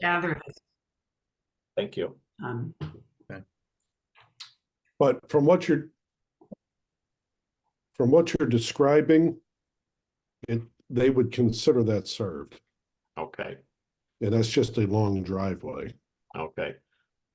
gather this. Thank you. But from what you're describing, they would consider that served. Okay. And that's just a long driveway. Okay.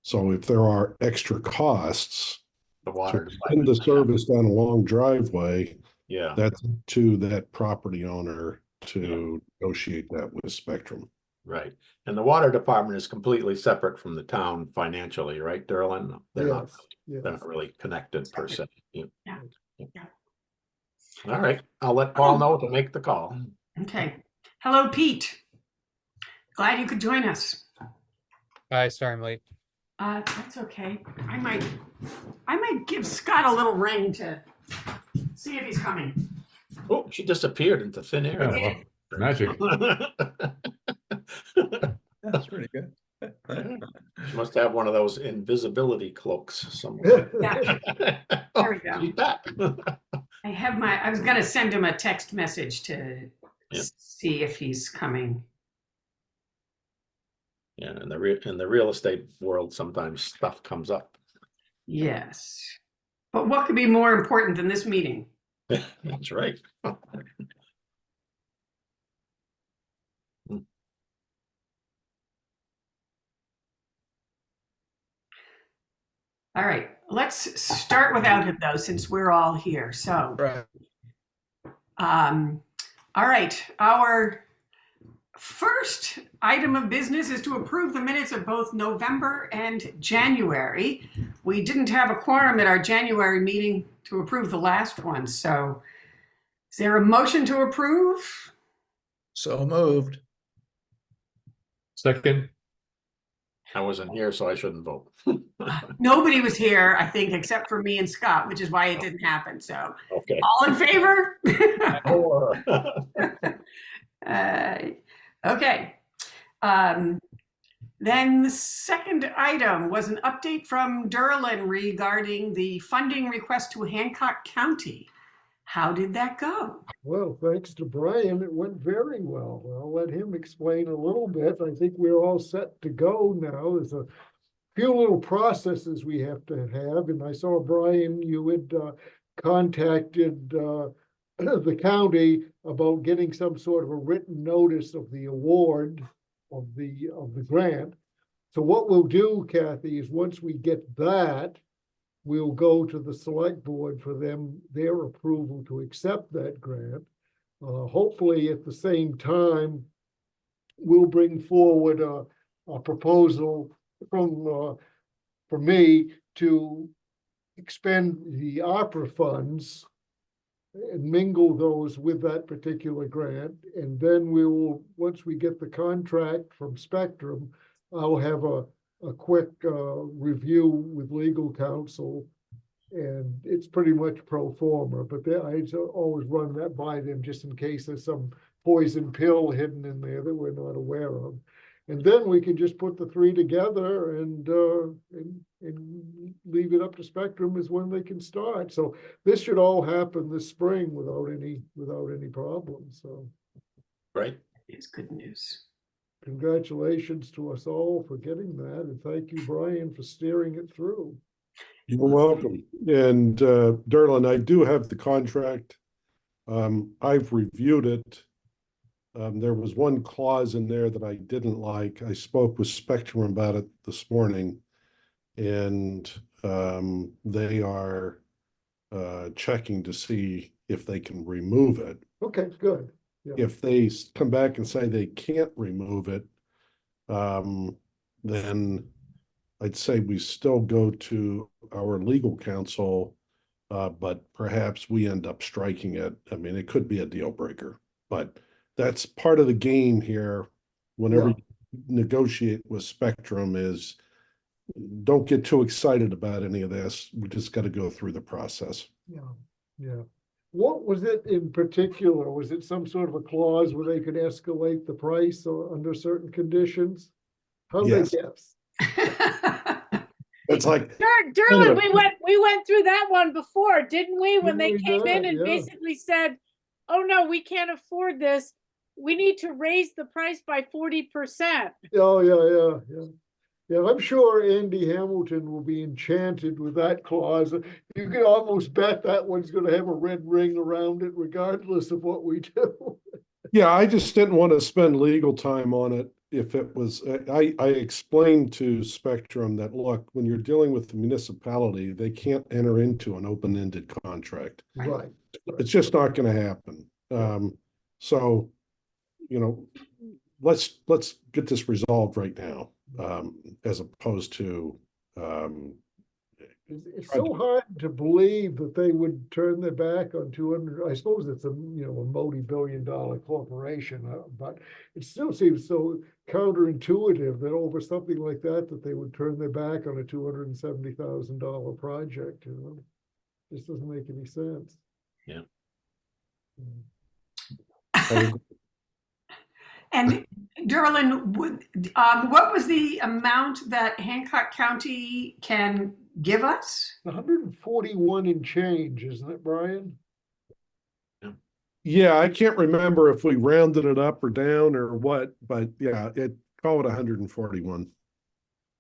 So if there are extra costs The water to extend the service down a long driveway, yeah. that's to that property owner to negotiate that with Spectrum. Right. And the water department is completely separate from the town financially, right, Derlin? They're not really connected per se. Yeah. All right. I'll let Paul know to make the call. Okay. Hello, Pete. Glad you could join us. Hi, sorry I'm late. That's okay. I might give Scott a little ring to see if he's coming. Oh, she disappeared into thin air. Yeah, well, magic. That's pretty good. She must have one of those invisibility cloaks somewhere. Yeah. Oh, There we go. she's back. I was gonna send him a text message to see if he's coming. Yeah, in the real estate world, sometimes stuff comes up. Yes. But what could be more important than this meeting? That's right. All right, let's start without him though, since we're all here. So, Right. all right, our first item of business is to approve the minutes of both November and January. We didn't have a quorum at our January meeting to approve the last one. So is there a motion to approve? So moved. Second. I wasn't here, so I shouldn't vote. Nobody was here, I think, except for me and Scott, which is why it didn't happen. So Okay. all in favor? Okay. Then the second item was an update from Derlin regarding the funding request to Hancock County. How did that go? Well, thanks to Brian, it went very well. I'll let him explain a little bit. I think we're all set to go now. There's a few little processes we have to have. And I saw, Brian, you had contacted the county about getting some sort of a written notice of the award of the grant. So what we'll do, Kathy, is once we get that, we'll go to the select board for their approval to accept that grant. Hopefully at the same time, we'll bring forward a proposal from me to expend the ARPA funds and mingle those with that particular grant. And then we will, once we get the contract from Spectrum, I'll have a quick review with legal counsel, and it's pretty much pro forma, but I always run that by them just in case there's some poison pill hidden in there that we're not aware of. And then we can just put the three together and leave it up to Spectrum as when they can start. So this should all happen this spring without any problems. So Right. It's good news. congratulations to us all for getting that, and thank you, Brian, for steering it through. You're welcome. And Derlin, I do have the contract. I've reviewed it. There was one clause in there that I didn't like. I spoke with Spectrum about it this morning, and they are checking to see if they can remove it. Okay, good. Yeah. If they come back and say they can't remove it, then I'd say we still go to our legal counsel, but perhaps we end up striking it. I mean, it could be a deal breaker, but that's part of the game here. Whenever you negotiate with Spectrum, is don't get too excited about any of this. We just got to go through the process. Yeah. What was it in particular? Was it some sort of a clause where they could escalate the price or under certain conditions? How did they guess? It's like Derlin, we went through that one before, didn't we? When they Didn't we came do in it? and Yeah. basically said, "Oh no, we can't afford this. we need to raise the price by 40%. Oh, yeah. Yeah, I'm sure Andy Hamilton will be enchanted with that clause. You can almost bet that one's gonna have a red ring around it regardless of what we do. Yeah, I just didn't want to spend legal time on it if it was, I explained to Spectrum that, look, when you're dealing with the municipality, they can't enter into an open-ended contract. Right. It's just not gonna happen. So, you know, let's get this resolved right now, as opposed to, It's so hard to believe that they would turn their back on 200. I suppose it's a multi-billion-dollar corporation, but it still seems so counterintuitive that over something like that they would turn their back on a $270,000 project. This doesn't make any sense. Yeah. And Derlin, what was the amount that Hancock County can give us? 141 and change, isn't it, Brian? yeah, I can't remember if we rounded it up or down or what, but yeah, call it 141.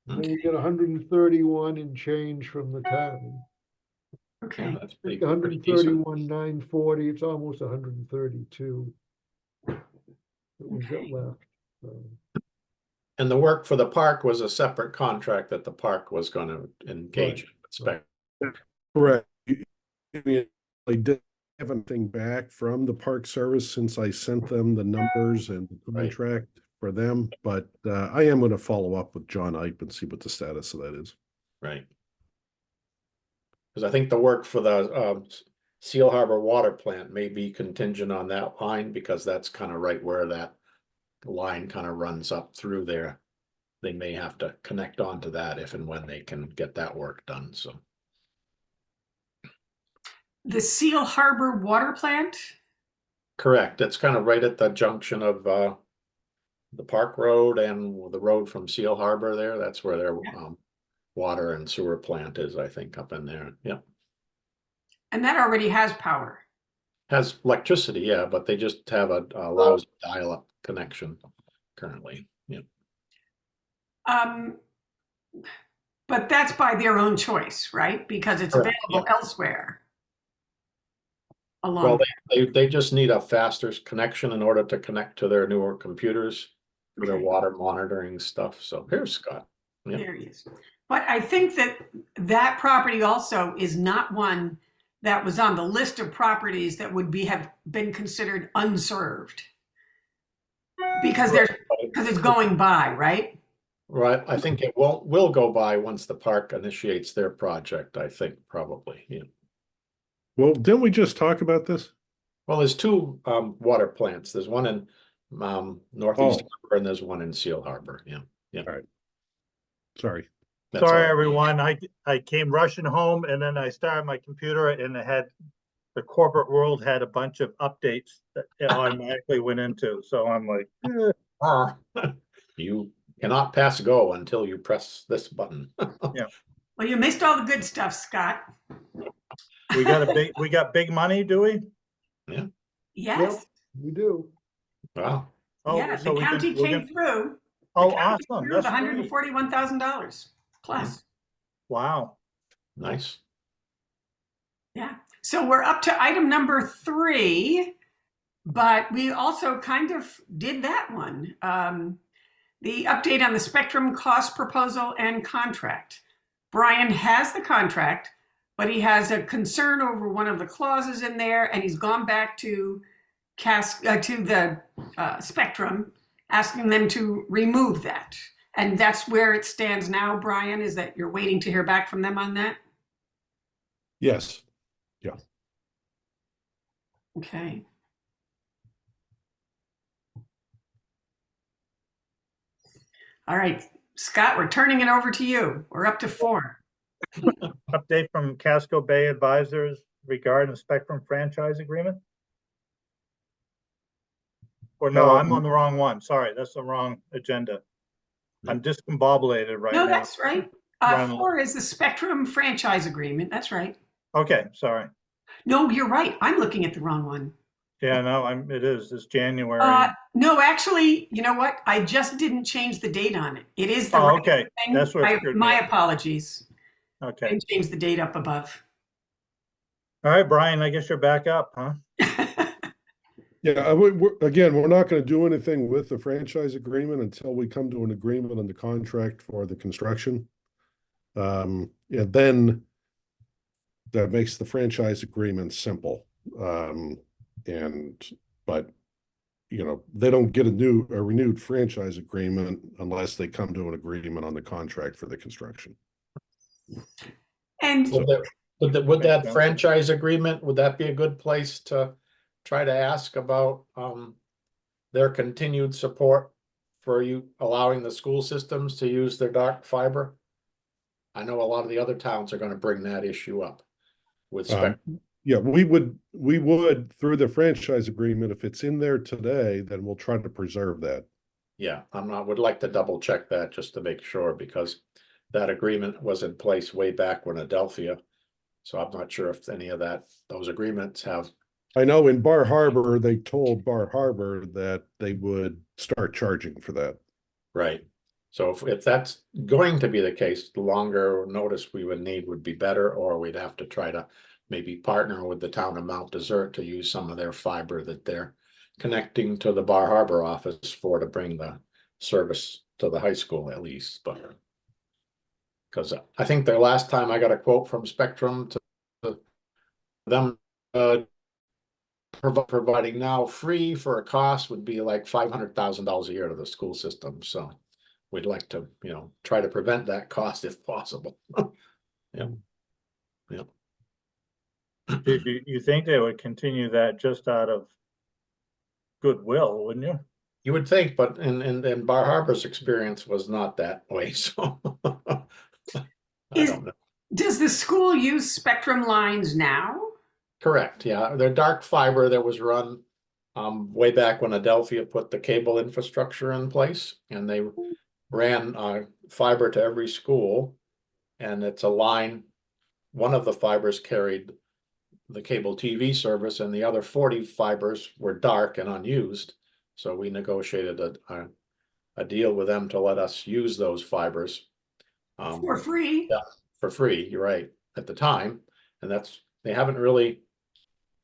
And we get 131 and change from the town. Okay. Yeah, that's pretty decent. 131,940. It's almost 132 that we've got left. So. And the work for the park was a separate contract that the park was going to engage. Right. Correct. I mean, I didn't have anything back from the Park Service since I sent them the numbers and the contract for them, but I am going to follow up with John Ipe and see what the status of that is. Right. Because I think the work for the Seal Harbor water plant may be contingent on that line, because that's kind of right where that line kind of runs up through there. They may have to connect onto that if and when they can get that work done. So The Seal Harbor water plant? correct. It's kind of right at the junction of the Park Road and the road from Seal Harbor there. That's where their water and sewer plant is, I think, up in there. Yeah. And that already has power. Has electricity, yeah, but they just have a lousy dial-up connection currently. Yeah. But that's by their own choice, right? Because it's Correct, available elsewhere. Well, they just need a faster connection in order to connect to their newer computers for their water monitoring stuff. So here's Scott. Yeah. There he is. But I think that property also is not one that was on the list of properties that would have been considered unserved. Because it's going by, right? Right. I think it will go by once the park initiates their project, I think, probably. Yeah. Well, didn't we just talk about this? Well, there's two water plants. There's one in Northeast Harbor and there's one in Seal Harbor. Yeah. Yeah. All right. Sorry. That's Sorry, all. everyone. I came rushing home and then I started my computer and the corporate world had a bunch of updates that it automatically went into. So I'm like, You cannot pass go until you press this button. yeah. Well, you missed all the good stuff, Scott. We got big money, do we? Yeah. Yes. Yep, we do. Wow. Oh, Yeah, so the county came through. Oh, The county awesome. threw That's great. $141,000 plus. Wow. Nice. Yeah. So we're up to item number 3, but we also kind of did that one. The update on the Spectrum cost proposal and contract. Brian has the contract, but he has a concern over one of the clauses in there, and he's gone back to the Spectrum, asking them to remove that. And that's where it stands now, Brian, is that you're waiting to hear back from them on that? Yes. Yeah. Okay. All right, Scott, we're turning it over to you. We're up to 4. Update from Casco Bay Advisors regarding the Spectrum franchise agreement? Or no, I'm on the wrong one. Sorry, that's the wrong agenda. I'm discombobulated right now. No, that's right. 4 is the Spectrum franchise agreement. That's right. Okay, sorry. No, you're right. I'm looking at the wrong one. Yeah, no, it's January. No, actually, you know what? I just didn't change the date on it. It is the Oh, right okay, thing. that's what screwed me My up. apologies. Okay, I changed the date up above. all right, Brian, I guess you're back up, huh? Yeah, again, we're not going to do anything with the franchise agreement until we come to an agreement on the contract for the construction. And then that makes the franchise agreement simple. But you know, they don't get a renewed franchise agreement unless they come to an agreement on the contract for the construction. And Would Makes that sense. franchise agreement, would that be a good place to try to ask about, their continued support for you allowing the school systems to use their dark fiber? I know a lot of the other towns are gonna bring that issue up with spec. Yeah, we would through the franchise agreement, if it's in there today, then we'll try to preserve that. Yeah, would like to double check that just to make sure, because that agreement was in place way back when Adelphia. So I'm not sure if any of those agreements have. I know in Bar Harbor, they told Bar Harbor that they would start charging for that. Right. So if that's going to be the case, the longer notice we would need would be better, or we'd have to try to maybe partner with the town of Mount Desert to use some of their fiber that they're connecting to the Bar Harbor office to bring the service to the high school at least, but. Because I think the last time I got a quote from Spectrum to them, providing now free for a cost would be like $500,000 a year to the school system, so. We'd like to, try to prevent that cost if possible. Yeah. Yeah. You think they would continue that just out of goodwill, wouldn't you? You would think, but in Bar Harbor's experience was not that way, so. I don't know. Does the school use Spectrum lines now? Correct, yeah, they're dark fiber that was run way back when Adelphia put the cable infrastructure in place, and they ran fiber to every school. And it's a line, one of the fibers carried the cable TV service, and the other 40 fibers were dark and unused. So we negotiated a deal with them to let us use those fibers. For free? Yeah, for free, you're right, at the time. And they haven't really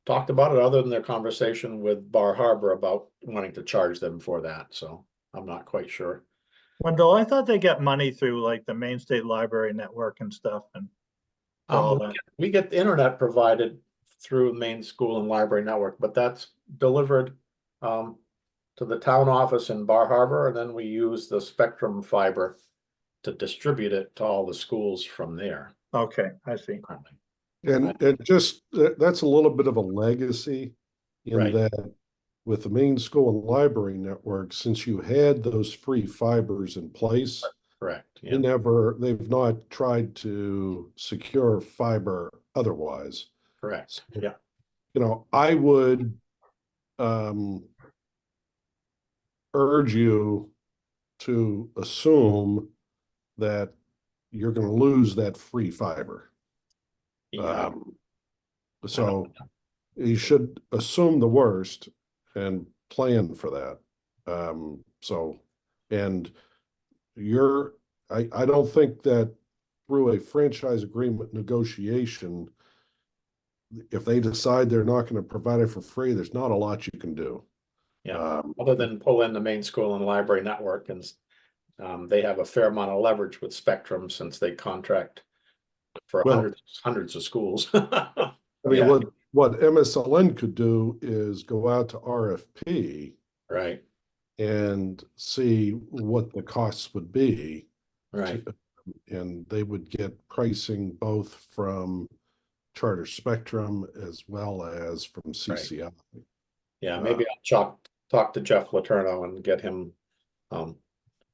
talked about it other than their conversation with Bar Harbor about wanting to charge them for that. So I'm not quite sure. Wendell, I thought they got money through like the Main State Library Network and stuff and all that. We get the internet provided through main school and library network, but that's delivered to the town office in Bar Harbor, and then we use the Spectrum fiber to distribute it to all the schools from there. Okay, I see. And just that's a little bit of a legacy in Right. that with the main school and library network, since you had those free fibers in place, Correct. Yeah. they've not tried to secure fiber otherwise. Correct. Yeah. You know, I would urge you to assume that you're going to lose that free fiber. Yeah. So you should assume the worst and plan for that. I don't think that through a franchise agreement negotiation, if they decide they're not going to provide it for free, there's not a lot you can do. Yeah. Other than pull in the main school and library network, and they have a fair amount of leverage with Spectrum since they contract for hundreds of schools. I mean, what MSLN could do is go out to RFP, right, and see what the costs would be. Right. And they would get pricing both from Charter Spectrum as well as from CCI. Right. Yeah, maybe I'll talk to Jeff Letourneau and get him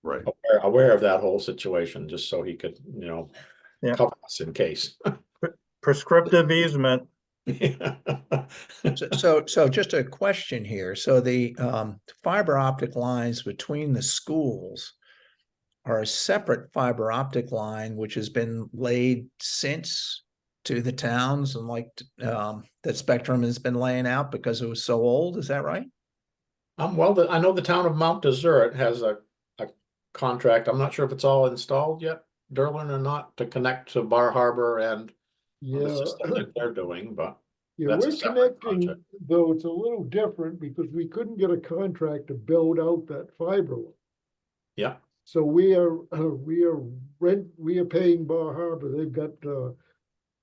right aware of that whole situation, just so he could, cover us in case. Prescriptive easement. So just a question here. So the fiber optic lines between the schools are a separate fiber optic line, which has been laid since to the towns and like that Spectrum has been laying out because it was so old? Is that right? Well, I know the town of Mount Desert has a contract. I'm not sure if it's all installed yet, Derlin, or not, to connect to Bar Harbor and the Yeah, system that they're doing, but yeah, that's a we're separate connecting, project. though it's a little different because we couldn't get a contract to build out that fiber line. Yeah, So we are paying Bar Harbor. They've got,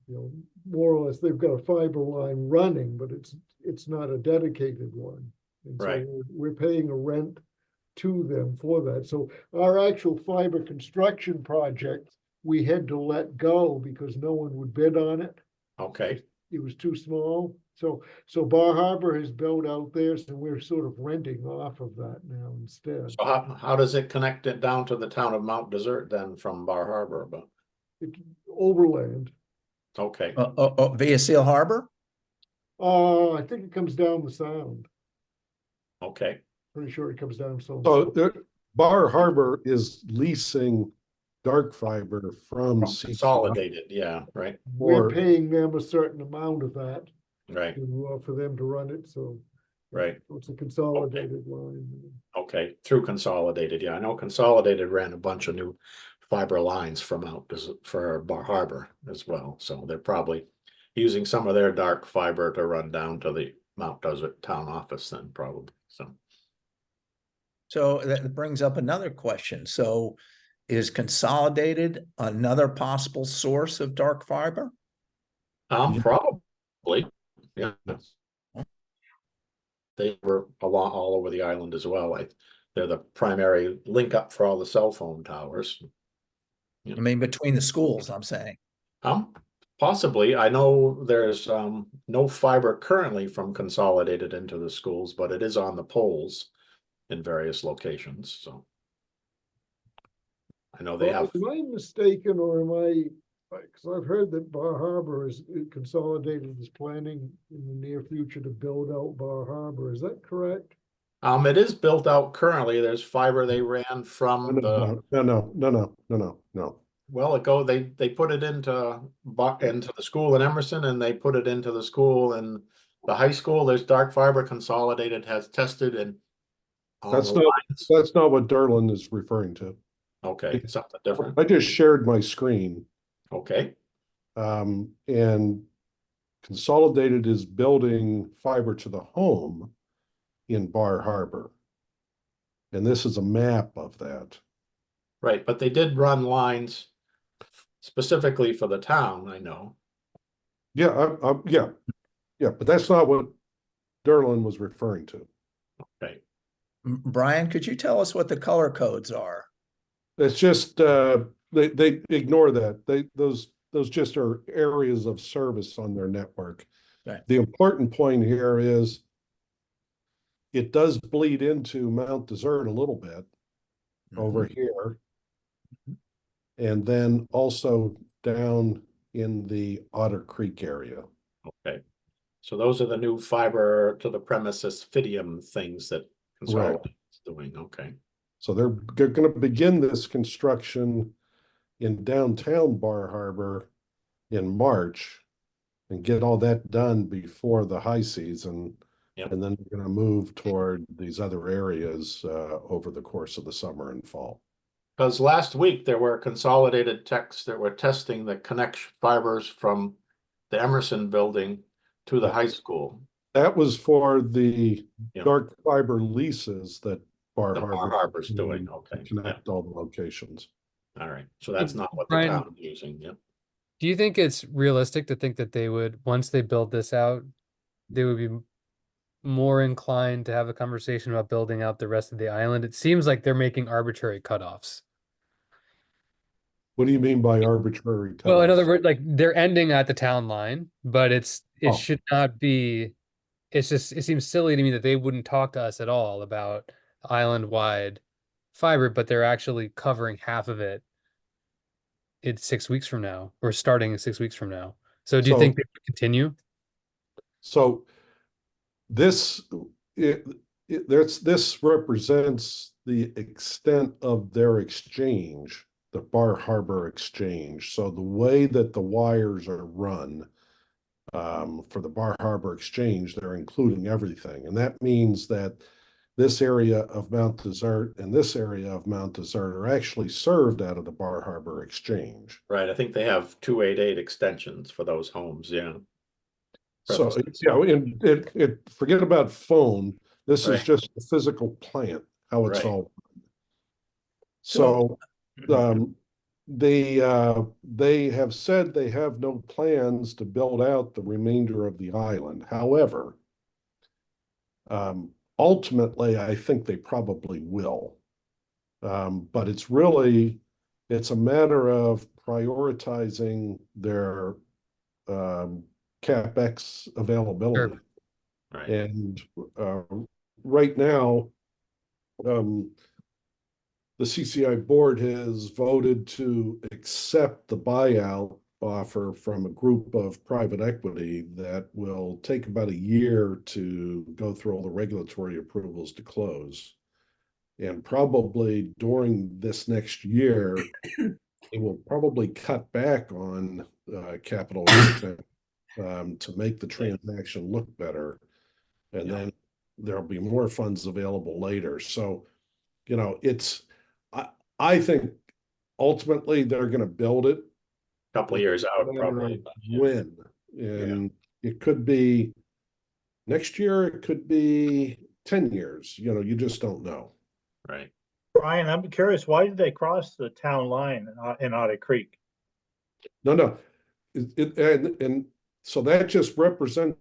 more or less, they've got a fiber line running, but it's not a dedicated one. And so Right. we're paying a rent to them for that. So our actual fiber construction project, we had to let go because no one would bid on it. okay. It was too small. So Bar Harbor has built out there, so we're sort of renting off of that now instead. So how does it connect it down to the town of Mount Desert then from Bar Harbor? But It's overland. okay, Via Seal Harbor? I think it comes down the sound. okay, Pretty sure it comes down so. So Bar Harbor is leasing dark fiber from CCI. consolidated, yeah, right, We're Or, paying them a certain amount of that right, for them to run it, so. right. It's a consolidated line. Okay, through Consolidated, yeah, I know Consolidated ran a bunch of new fiber lines from for Bar Harbor as well, so they're probably using some of their dark fiber to run down to the Mount Desert town office then probably, so. So that brings up another question. So is Consolidated another possible source of dark fiber? Probably, yeah. They were all over the island as well. They're the primary link up for all the cell phone towers. I mean, between the schools, I'm saying. Possibly. I know there's no fiber currently from Consolidated into the schools, but it is on the poles in various locations, so. I know they have, Am I mistaken, or am I, because I've heard that Bar Harbor is Consolidated is planning in the near future to build out Bar Harbor. Is that correct? it is built out currently. There's fiber they ran from the, no. well, they put it into the school in Emerson, and they put it into the school in the high school. There's dark fiber. Consolidated has tested and on That's the not, lines. that's not what Derlin is referring to. Okay, something different. I just shared my screen, Okay, and Consolidated is building fiber to the home in Bar Harbor. And this is a map of that. right, but they did run lines specifically for the town, I know. Yeah, yeah, but that's not what Derlin was referring to. Okay, Brian, could you tell us what the color codes are? It's just, they ignore that. Those just are areas of service on their network. Right. The important point here is it does bleed into Mount Desert a little bit over here. And then also down in the Otter Creek area. okay. So those are the new fiber to the premises Fidium things that Consolidated is doing, okay. So they're going to begin this construction in downtown Bar Harbor in March and get all that done before the high season. Yep. And then we're going to move toward these other areas over the course of the summer and fall. Because last week there were Consolidated techs that were testing the connection fibers from the Emerson building to the high school. That was for the Yep. dark fiber leases that Bar The Bar Harbor Harbor's doing, okay. to connect all the locations. All right, so that's not what the Brian- town is using, yep. Do you think it's realistic to think that they would, once they build this out, they would be more inclined to have a conversation about building out the rest of the island? It seems like they're making arbitrary cutoffs. What do you mean by arbitrary? Well, in cutoffs? other words, like they're ending at the town line, but it Oh. should not be. It's just, it seems silly to me that they wouldn't talk to us at all about island-wide fiber, but they're actually covering half of it. It's 6 weeks from now, or starting 6 weeks from now. So do you So- think they would continue? So this this represents the extent of their exchange the Bar Harbor Exchange. So the way that the wires are run for the Bar Harbor Exchange, they're including everything. And that means that this area of Mount Desert and this area of Mount Desert are actually served out of the Bar Harbor Exchange. Right, I think they have 288 extensions for those homes, yeah. So, forget about phone. This is Right. just the physical plant, how it's Right. all. So, they have said they have no plans to build out the remainder of the island. However, ultimately, I think they probably will. But it's a matter of prioritizing their CapEx availability. Sure. Right, And right now, the CCI board has voted to accept the buyout offer from a group of private equity that will take about a year to go through all the regulatory approvals to close. And probably during this next year, it will probably cut back on capital expense to make the transaction look better. And Yeah. then there'll be more funds available later. So, I think ultimately they're going to build it. couple of years out, No matter probably. of but, yeah. when, and it could be next year, it could be 10 years, you just don't know. Right, Brian, I'm curious, why did they cross the town line in Otter Creek? No. And so that just represents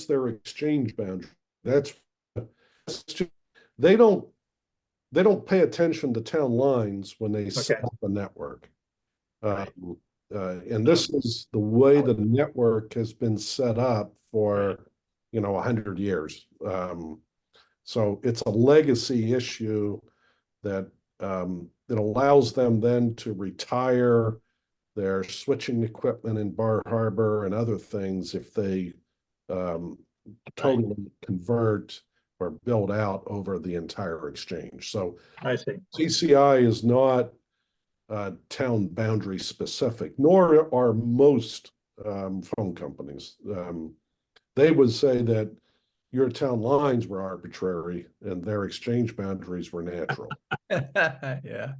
their exchange boundary. That's just, they don't pay attention to town lines when they set up a network. Right. And this is the way the network has been set up for, 100 years. So it's a legacy issue that it allows them then to retire their switching equipment in Bar Harbor and other things if they totally convert or build out over the entire exchange. So I see. CCI is not town boundary specific, nor are most phone companies. They would say that your town lines were arbitrary and their exchange boundaries were natural. Yeah.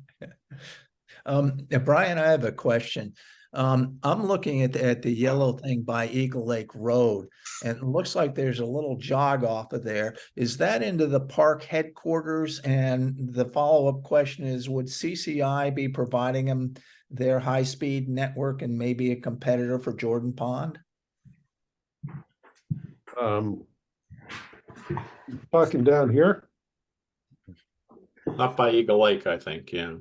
Brian, I have a question. I'm looking at the yellow thing by Eagle Lake Road, and it looks like there's a little jog off of there. Is that into the park headquarters? And the follow-up question is, would CCI be providing them their high-speed network and maybe a competitor for Jordan Pond? Talking down here, up by Eagle Lake, I think, yeah.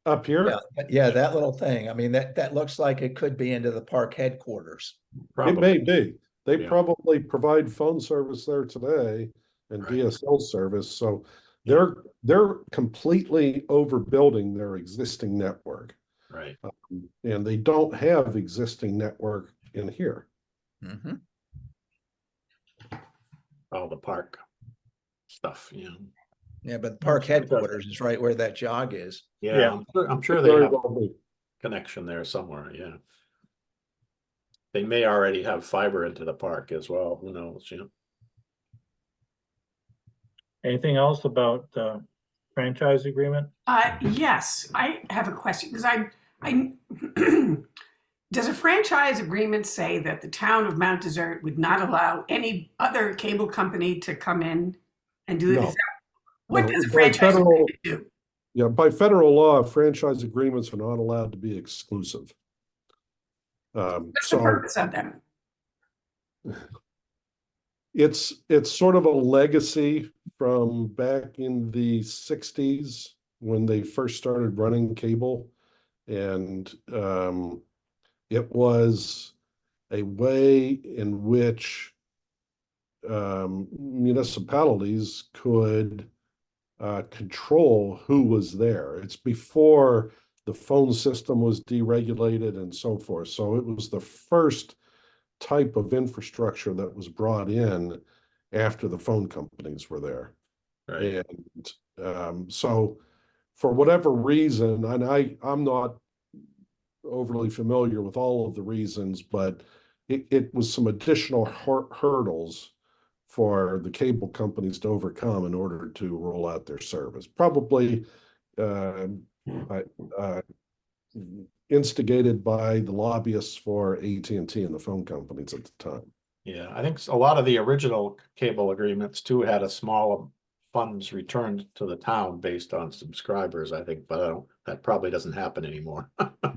up here, Yeah, that little thing. I mean, that looks like it could be into the park headquarters. it may be. They Yeah. probably provide phone service there today and Right. DSL service. So they're completely overbuilding their existing network. Right, And they don't have existing network in here. Mhm. all the park stuff, yeah. Yeah, but park headquarters is right where that jog is. Yeah, I'm sure they Very have well be. connection there somewhere, yeah. They may already have fiber into the park as well, who knows, yeah. Anything else about the franchise agreement? Yes, I have a question because I does a franchise agreement say that the town of Mount Desert would not allow any other cable company to come in and do No. this? What No, does a by franchise agreement do? Yeah, by federal law, franchise agreements are not allowed to be exclusive. What's the purpose of them? It's sort of a legacy from back in the 60s when they first started running cable. And it was a way in which municipalities could control who was there. It's before the phone system was deregulated and so forth. So it was the first type of infrastructure that was brought in after the phone companies were there. Right, And so for whatever reason, and I'm not overly familiar with all of the reasons, but it was some additional hurdles for the cable companies to overcome in order to roll out their service. Probably uh, instigated by the lobbyists for AT&T and the phone companies at the time. Yeah, I think a lot of the original cable agreements too had a small funds returned to the town based on subscribers, I think, but that probably doesn't happen anymore.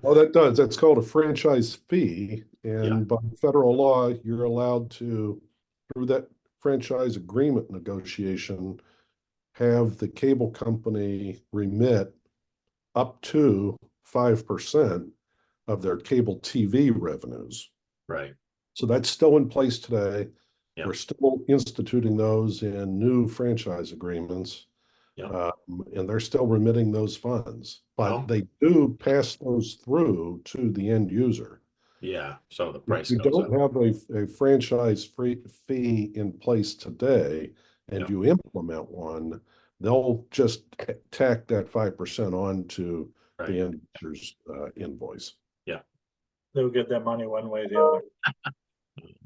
Oh, that does. That's called a franchise fee. Yeah. And by federal law, you're allowed to, through that franchise agreement negotiation, have the cable company remit up to 5% of their cable TV revenues. Right. So that's still in place today. Yeah. We're still instituting those in new franchise agreements. Yeah. And they're still remitting those funds, but Well, they do pass those through to the end user. yeah, so the If price you goes up. don't have a franchise fee in place today and Yeah. you implement one, they'll just tack that 5% on to Right. the end user's invoice. They'll get their money one way or the other.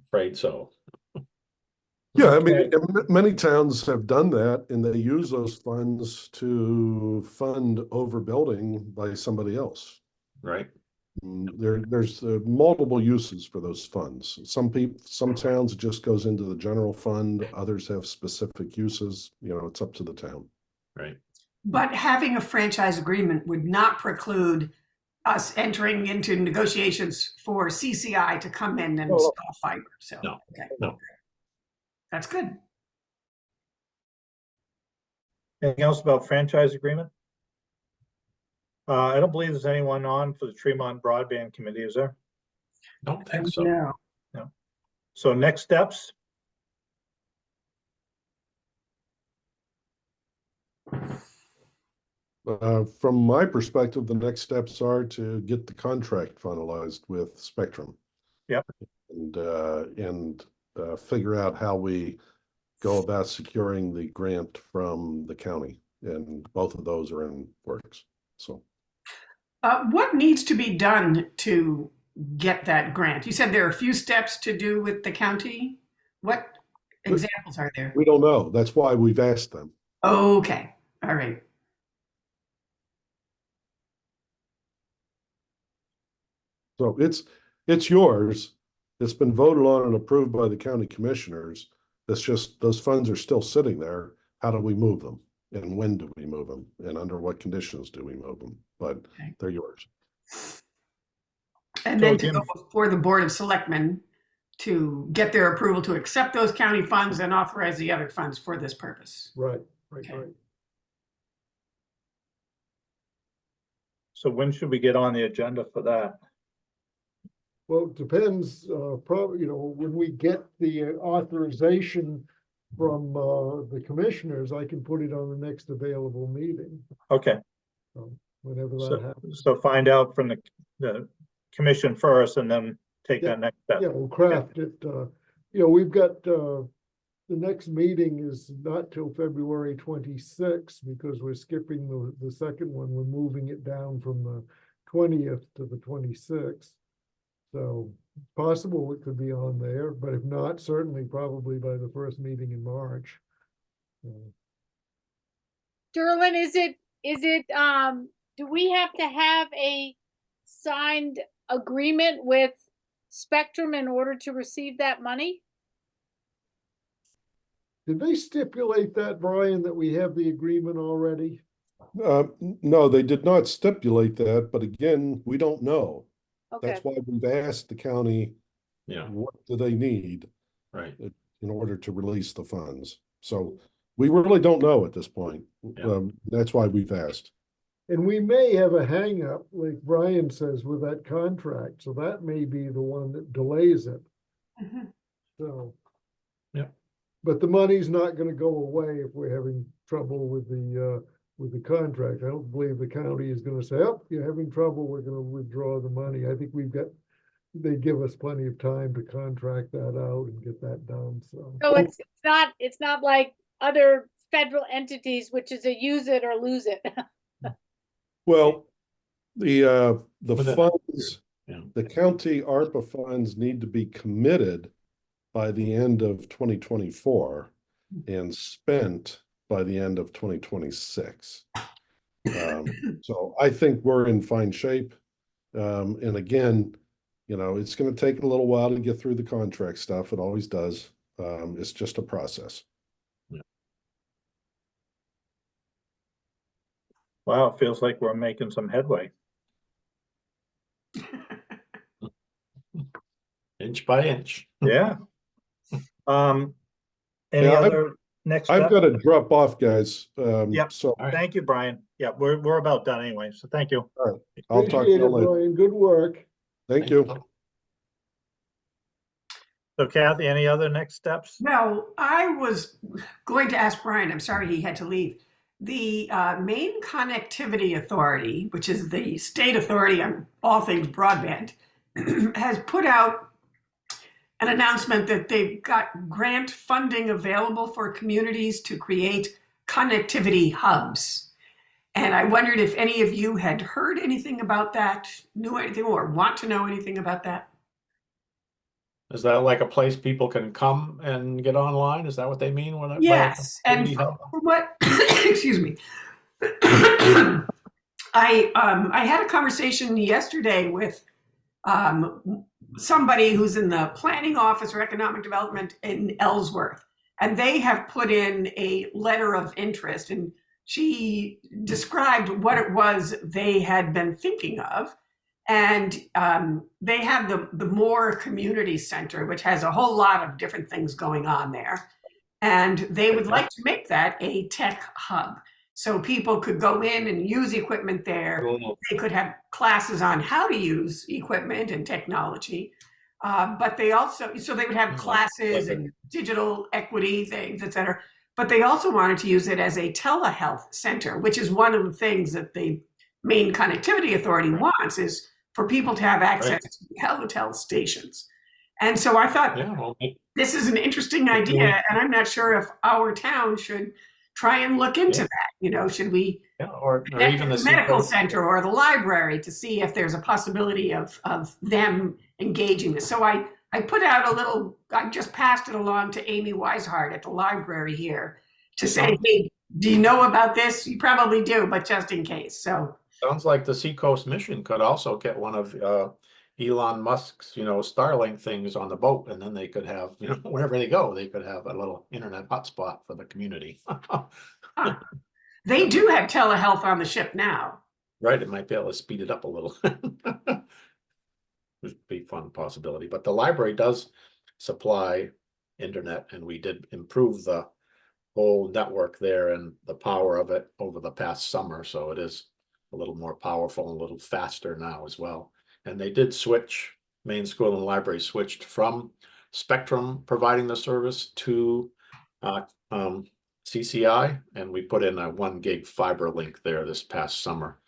Afraid so. Yeah, I mean, Okay. many towns have done that, and they use those funds to fund overbuilding by somebody else. Right. There's multiple uses for those funds. Some towns it just goes into the general fund. Others have specific uses. You know, it's up to the town. Right. But having a franchise agreement would not preclude us entering into negotiations for CCI to come in and install fiber. So, No. okay. No. That's good. Anything else about franchise agreement? I don't believe there's anyone on for the Tremont Broadband Committee, is there? Don't think so. No. So next steps, From my perspective, the next steps are to get the contract finalized with Spectrum. Yep. And figure out how we go about securing the grant from the county, and both of those are in works. So What needs to be done to get that grant? You said there are a few steps to do with the county. What examples are there? we don't know. That's why we've asked them. Okay. All right. So it's yours. It's been voted on and approved by the county commissioners. It's just those funds are still sitting there. How do we move them? And when do we move them? And under what conditions do we move them? But Okay. they're yours. And then to go before the Board of Selectmen to get their approval to accept those county funds and authorize the other funds for this purpose. Right. Okay. so when should we get on the agenda for that? Well, it depends, probably, when we get the authorization from the commissioners, I can put it on the next available meeting, Okay, whenever that happens. so find out from the commission first and then take that next step. Yeah, we'll craft it, we've got, the next meeting is not till February 26th because we're skipping the second one. We're moving it down from the 20th to the 26th. So possible it could be on there, but if not, certainly probably by the first meeting in March. Derlin, do we have to have a signed agreement with Spectrum in order to receive that money? Did they stipulate that, Brian, that we have the agreement already? No, they did not stipulate that, but again, we don't know. Okay, That's why we've asked the county, Yeah. what do they need Right. in order to release the funds? So we really don't know at this point. Yeah. That's why we've asked. And we may have a hang up, like Brian says, with that contract. So that may be the one that delays it. Mhm. So. Yeah. But the money's not gonna go away if we're having trouble with the contract. I don't believe the county is gonna say, oh, you're having trouble, we're gonna withdraw the money. I think they give us plenty of time to contract that out and get that done, so. so it's not like other federal entities, which is a use it or lose it. Well, the Within a funds, yeah. the county ARPA funds need to be committed by the end of 2024 and spent by the end of 2026. So I think we're in fine shape. And again, you know, it's going to take a little while to get through the contract stuff. It always does. It's just a process. Wow, it feels like we're making some headway. Inch by inch. Yeah. Any Yeah, other next I've step? got to drop off, guys. Yep. So All right. Thank you, Brian. Yeah, we're about done anyway, so thank you. I'll talk to Appreciate you it, later. Brian. Good work. Thank you. So Kathy, any other next steps? Well, I was going to ask Brian, I'm sorry he had to leave. The Maine Connectivity Authority, which is the state authority on all things broadband, has put out an announcement that they've got grant funding available for communities to create connectivity hubs. And I wondered if any of you had heard anything about that, knew anything, or want to know anything about that. Is that like a place people can come and get online? Is that what they mean when Yes, and activity hub? for what, excuse me. I had a conversation yesterday with somebody who's in the planning office or economic development in Ellsworth, and they have put in a letter of interest, and she described what it was they had been thinking of. And they have the Moore Community Center, which has a whole lot of different things going on there. And they would like to make that a tech hub. So people could go in and use equipment there. They could have classes on how to use equipment and technology. But they also, so they would have classes and digital equity things, et cetera. But they also wanted to use it as a telehealth center, which is one of the things that the Maine Connectivity Authority wants, is for people to have access to telehealth stations. And so I thought, Yeah, well, this is an interesting idea, and I'm not sure if our town should try and look into that. You know, should we yeah, or connect even to the the medical Seacoast. center or the library to see if there's a possibility of them engaging this? So I put out a little, I just passed it along to Amy Weishart at the library here to say, hey, do you know about this? You probably do, but just in case. So Sounds like the Seacoast Mission could also get one of Elon Musk's, Starlink things on the boat, and then they could have, wherever they go, they could have a little internet hotspot for the community. they do have telehealth on the ship now. Right, it might be able to speed it up a little. Would be a fun possibility, but the library does supply internet, and we did improve the whole network there and the power of it over the past summer, so it is a little more powerful and a little faster now as well. And they did switch, Maine School and Library switched from Spectrum providing the service to CCI, and we put in a 1 gig fiber link there this past summer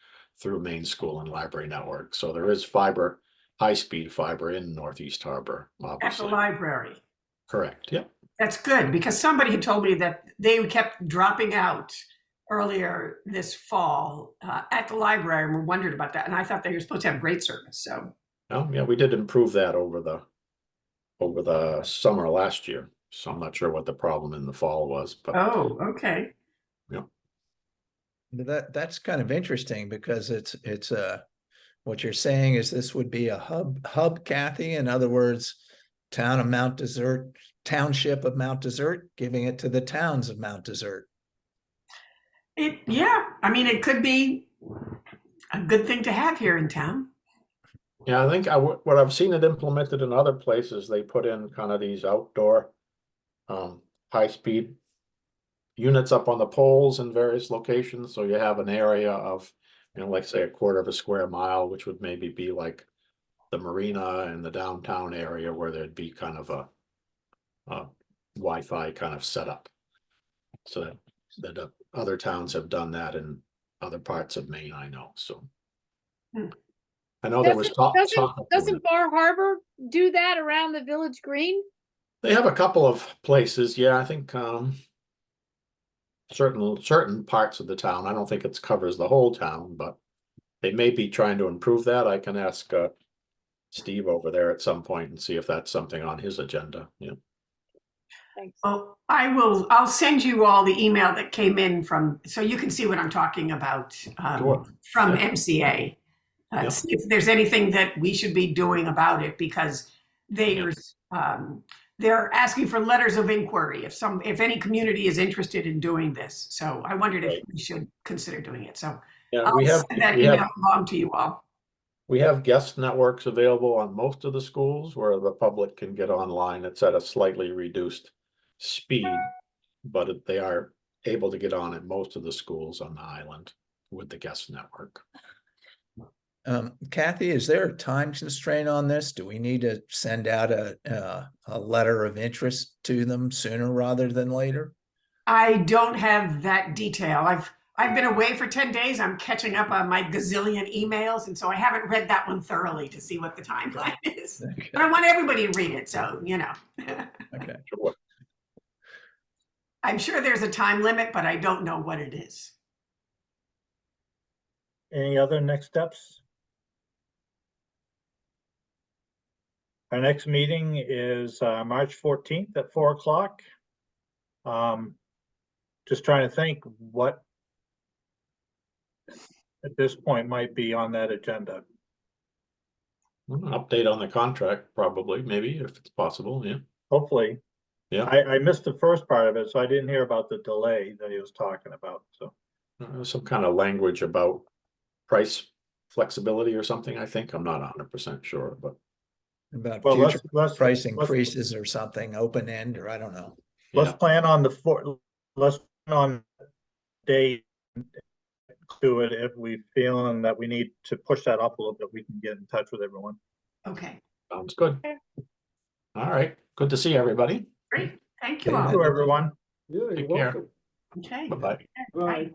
through Maine School and Library Network. So there is fiber, high-speed fiber in Northeast Harbor, obviously. At the library. Correct, yep. That's good, because somebody had told me that they kept dropping out earlier this fall at the library, and we wondered about that. And I thought they were supposed to have great service. So, oh yeah, we did improve that over the summer last year. So I'm not sure what the problem in the fall was, but oh, okay. yeah. That's kind of interesting because it's what you're saying is this would be a hub, Kathy. In other words, township of Mount Desert, giving it to the towns of Mount Desert. Yeah, I mean, it could be a good thing to have here in town. Yeah, I think what I've seen it implemented in other places, they put in kind of these outdoor high-speed units up on the poles in various locations. So you have an area of, like say a quarter of a square mile, which would maybe be like the marina and the downtown area where there'd be kind of a Wi-Fi kind of setup. So that other towns have done that in other parts of Maine, I know. So I know there was talk. Doesn't Bar Harbor do that around the Village Green? They have a couple of places, yeah. I think certain parts of the town. I don't think it covers the whole town, but they may be trying to improve that. I can ask Steve over there at some point and see if that's something on his agenda. Yeah. Thanks. Well, I'll send you all the email that came in so you can see what I'm talking about, Sure. from Yeah. MCA. Yeah. See if there's anything that we should be doing about it, because they're asking for letters of inquiry if any community is interested in doing this. So I wondered if Right. we should consider doing it. So Yeah, I'll send that email along to you all. we have guest networks available on most of the schools where the public can get online. It's at a slightly reduced speed, but they are able to get on at most of the schools on the island with the guest network. Kathy, is there a time constraint on this? Do we need to send out a letter of interest to them sooner rather than later? I don't have that detail. I've been away for 10 days. I'm catching up on my gazillion emails, and so I haven't read that one thoroughly to see what the timeline is. Okay. But I want everybody to read it, so Okay. Sure. I'm sure there's a time limit, but I don't know what it is. Any other next steps? Our next meeting is March 14th at 4 o'clock. Just trying to think what at this point might be on that agenda. Update on the contract, probably, maybe, if it's possible. Yeah. Hopefully, Yeah. I missed the first part of it, so I didn't hear about the delay that he was talking about, so. Some kind of language about price flexibility or something, I think. I'm not 100% sure, but About Well, future let's price increases or something, open end, or I don't know. let's yeah. plan on let's plan on date to it. If we feeling that we need to push that up a little bit, we can get in touch with everyone. Okay, Sounds good. Okay. All right. Good to see everybody. great. Thank you Okay, all. Thank you, everyone. Yeah, you're Take care. welcome. Okay. Bye-bye. Bye. Bye.